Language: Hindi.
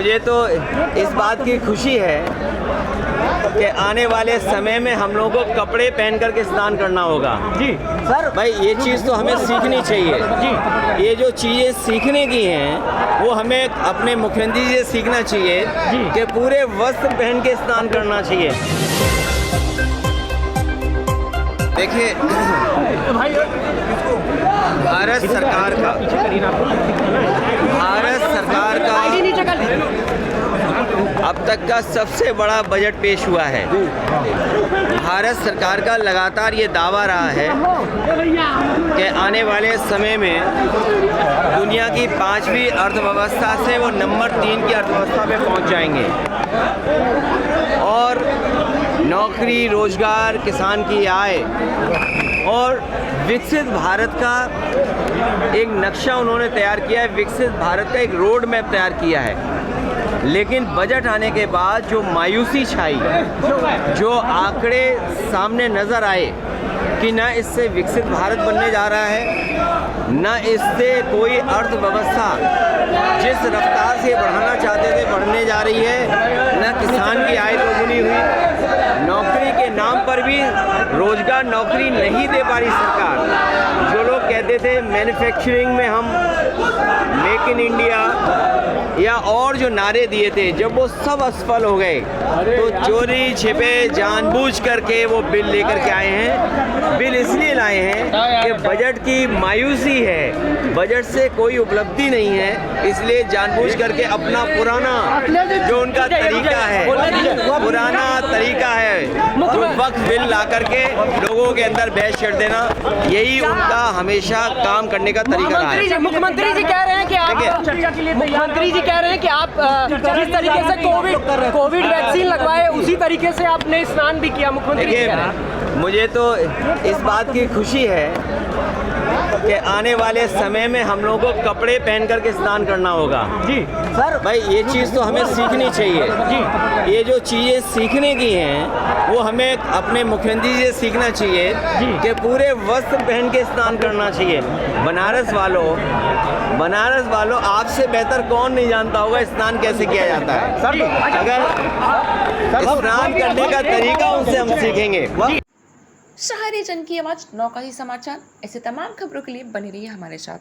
मुझे तो इस बात की खुशी है कि आने वाले समय में हम लोगों को कपड़े पहन करके स्नान करना होगा। जी सर भाई, ये चीज़ तो हमें सीखनी चाहिए जी। ये जो चीज़ें सीखने की हैं वो हमें अपने मुख्यमंत्री जी से सीखना चाहिए कि पूरे वस्त्र पहन के स्नान करना चाहिए। देखिए, भारत सरकार का अब तक का सबसे बड़ा बजट पेश हुआ है। भारत सरकार का लगातार ये दावा रहा है कि आने वाले समय में दुनिया की 5वीं अर्थव्यवस्था से वो नंबर 3 की अर्थव्यवस्था पे पहुंच जाएंगे और नौकरी, रोजगार, किसान की आय और विकसित भारत का एक नक्शा उन्होंने तैयार किया है। विकसित भारत का एक रोड मैप तैयार किया है। लेकिन बजट आने के बाद जो मायूसी छाई, जो आंकड़े सामने नज़र आए कि न इससे विकसित भारत बनने जा रहा है, न इससे कोई अर्थव्यवस्था जिस रफ्तार से बढ़ाना चाहते थे बढ़ने जा रही है, न किसान की आय दोगुनी हुई, नौकरी के नाम पर भी रोजगार नौकरी नहीं दे पा रही सरकार। जो लोग कहते थे मैन्युफैक्चरिंग में हम मेक इन इंडिया या और जो नारे दिए थे, जब वो सब असफल हो गए तो चोरी छिपे जानबूझ करके वो बिल लेकर के आए हैं। बिल इसलिए लाए हैं कि बजट की मायूसी है, बजट से कोई उपलब्धि नहीं है, इसलिए जानबूझ करके अपना पुराना जो उनका तरीका है, पुराना तरीका है, जो वक्त बिल ला करके लोगों के अंदर बहस छेड़ देना, यही उनका हमेशा काम करने का तरीका रहा है। मुख्यमंत्री जी कह रहे हैं कि आप जिस तरीके से कोविड वैक्सीन लगवाए उसी तरीके से आपने स्नान भी किया। मुख्यमंत्री जी कह रहे हैं। मुझे तो इस बात की खुशी है कि आने वाले समय में हम लोगों को कपड़े पहन करके स्नान करना होगा जी। सर भाई, ये चीज़ तो हमें सीखनी चाहिए जी। ये जो चीज़ें सीखने की हैं वो हमें अपने मुख्यमंत्री जी से सीखना चाहिए कि पूरे वस्त्र पहन के स्नान करना चाहिए। बनारस वालों आपसे बेहतर कौन नहीं जानता होगा स्नान कैसे किया जाता है। अगर स्नान करने का तरीका उनसे हम सीखेंगे। शहरी जन की आवाज नौका ही समाचार। ऐसे तमाम खबरों के लिए बने रहिए हमारे साथ।